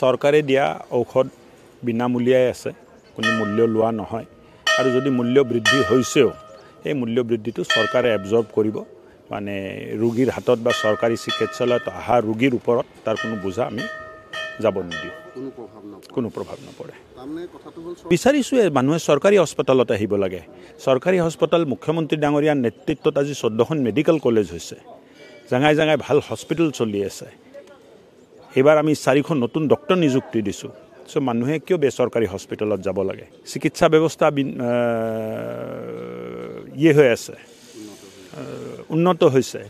চৰকাৰে দিয়া ঔষধ বিনামূলীয়াই আছে, কোনো মূল্য লোৱা নহয়। আৰু যদি মূল্য বৃদ্ধি হৈছেও এই মূল্য বৃদ্ধিটো চৰকাৰে এবজৰ্ব কৰিব, মানে ৰোগীৰ হাতত বা চৰকাৰী চিকিৎসালয়ত অহা ৰোগীৰ ওপৰত তাৰ কোনো বোজা আমি যাব নিদিওঁ, কোনো প্ৰভাৱ নপৰে। বিচাৰিছোৱে মানুহে চৰকাৰী হস্পিটেলত আহিব লাগে। চৰকাৰী হস্পিটেল মুখ্যমন্ত্ৰী ডাঙৰীয়াৰ নেতৃত্বত আজি 14খন মেডিকেল কলেজ হৈছে, জাগাই জাগাই ভাল হস্পিটেল চলি আছে। এইবাৰ আমি 4খন নতুন ডক্টৰ নিযুক্তি দিছোঁ। মানুহে কিয় বেচৰকাৰী হস্পিটেলত যাব লাগে? চিকিৎসা ব্যৱস্থা হৈ আছে, উন্নত হৈছে।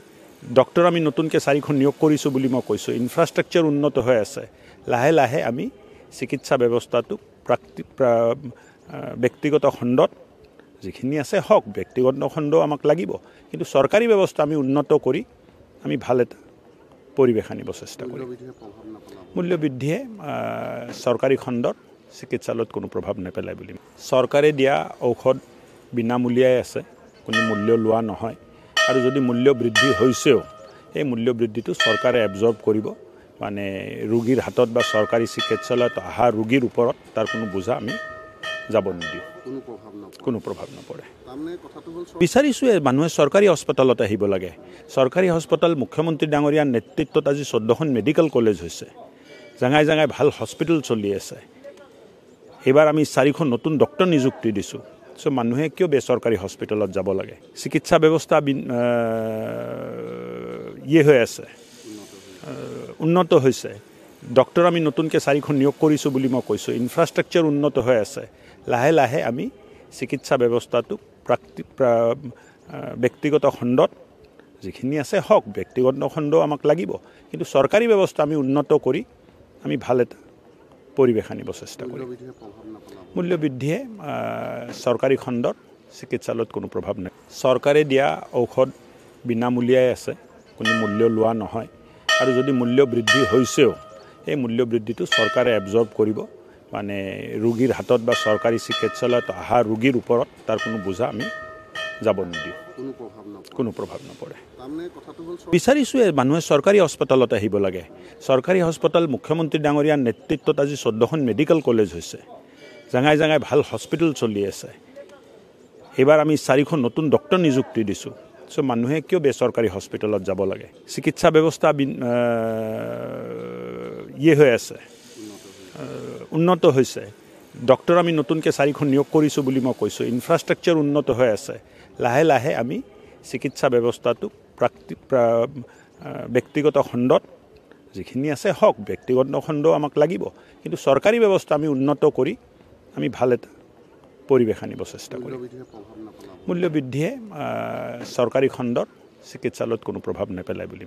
ডক্টৰ আমি নতুনকৈ 4খন নিয়োগ কৰিছোঁ বুলি মই কৈছোঁ। ইনফ্ৰাষ্ট্ৰাকচাৰ উন্নত হৈ আছে। লাহে লাহে আমি চিকিৎসা ব্যৱস্থাটো ব্যক্তিগত খণ্ডত যিখিনি আছে হওক, ব্যক্তিগত খণ্ড আমাক লাগিব, কিন্তু চৰকাৰী ব্যৱস্থা আমি উন্নত কৰি আমি ভাল এটা পৰিৱেশ আনিব চেষ্টা কৰিম। মূল্যবৃদ্ধিয়ে চৰকাৰী খণ্ডত চিকিৎসালয়ত কোনো প্ৰভাৱ নেপেলায় বুলি। চৰকাৰে দিয়া ঔষধ বিনামূলীয়াই আছে, কোনো মূল্য লোৱা নহয়। আৰু যদি মূল্য বৃদ্ধি হৈছেও এই মূল্য বৃদ্ধিটো চৰকাৰে এবজৰ্ব কৰিব, মানে ৰোগীৰ হাতত বা চৰকাৰী চিকিৎসালয়ত অহা ৰোগীৰ ওপৰত তাৰ কোনো বোজা আমি যাব নিদিওঁ, কোনো প্ৰভাৱ নপৰে। বিচাৰিছোৱে মানুহে চৰকাৰী হস্পিটেলত আহিব লাগে। চৰকাৰী হস্পিটেল মুখ্যমন্ত্ৰী ডাঙৰীয়াৰ নেতৃত্বত আজি 14খন মেডিকেল কলেজ হৈছে, জাগাই জাগাই ভাল হস্পিটেল চলি আছে। এইবাৰ আমি 4খন নতুন ডক্টৰ নিযুক্তি দিছোঁ। মানুহে কিয় বেচৰকাৰী হস্পিটেলত যাব লাগে? চিকিৎসা ব্যৱস্থা হৈ আছে, উন্নত হৈছে। ডক্টৰ আমি নতুনকৈ 4খন নিয়োগ কৰিছোঁ বুলি মই কৈছোঁ। ইনফ্ৰাষ্ট্ৰাকচাৰ উন্নত হৈ আছে। লাহে লাহে আমি চিকিৎসা ব্যৱস্থাটো ব্যক্তিগত খণ্ডত যিখিনি আছে হওক, ব্যক্তিগত খণ্ড আমাক লাগিব, কিন্তু চৰকাৰী ব্যৱস্থা আমি উন্নত কৰি আমি ভাল এটা পৰিৱেশ আনিব চেষ্টা কৰিম। মূল্যবৃদ্ধিয়ে চৰকাৰী খণ্ডত চিকিৎসালয়ত কোনো প্ৰভাৱ নাই। চৰকাৰে দিয়া ঔষধ বিনামূলীয়াই আছে, কোনো মূল্য লোৱা নহয়। আৰু যদি মূল্য বৃদ্ধি হৈছেও এই মূল্য বৃদ্ধিটো চৰকাৰে এবজৰ্ব কৰিব, মানে ৰোগীৰ হাতত বা চৰকাৰী চিকিৎসালয়ত অহা ৰোগীৰ ওপৰত তাৰ কোনো বোজা আমি যাব নিদিওঁ, কোনো প্ৰভাৱ নপৰে। বিচাৰিছোৱে মানুহে চৰকাৰী হস্পিটেলত আহিব লাগে। চৰকাৰী হস্পিটেল মুখ্যমন্ত্ৰী ডাঙৰীয়াৰ নেতৃত্বত আজি 14খন মেডিকেল কলেজ হৈছে, জাগাই জাগাই ভাল হস্পিটেল চলি আছে। এইবাৰ আমি 4খন নতুন ডক্টৰ নিযুক্তি দিছোঁ। মানুহে কিয় বেচৰকাৰী হস্পিটেলত যাব লাগে? চিকিৎসা ব্যৱস্থা হৈ আছে, উন্নত হৈছে। ডক্টৰ আমি নতুনকৈ 4খন নিয়োগ কৰিছোঁ বুলি মই কৈছোঁ। ইনফ্ৰাষ্ট্ৰাকচাৰ উন্নত হৈ আছে। লাহে লাহে আমি চিকিৎসা ব্যৱস্থাটো ব্যক্তিগত খণ্ডত যিখিনি আছে হওক, ব্যক্তিগত খণ্ড আমাক লাগিব, কিন্তু চৰকাৰী ব্যৱস্থা আমি উন্নত কৰি আমি ভাল এটা পৰিৱেশ আনিব চেষ্টা কৰিম। মূল্যবৃদ্ধিয়ে চৰকাৰী খণ্ডত চিকিৎসালয়ত কোনো প্ৰভাৱ নেপেলায় বুলি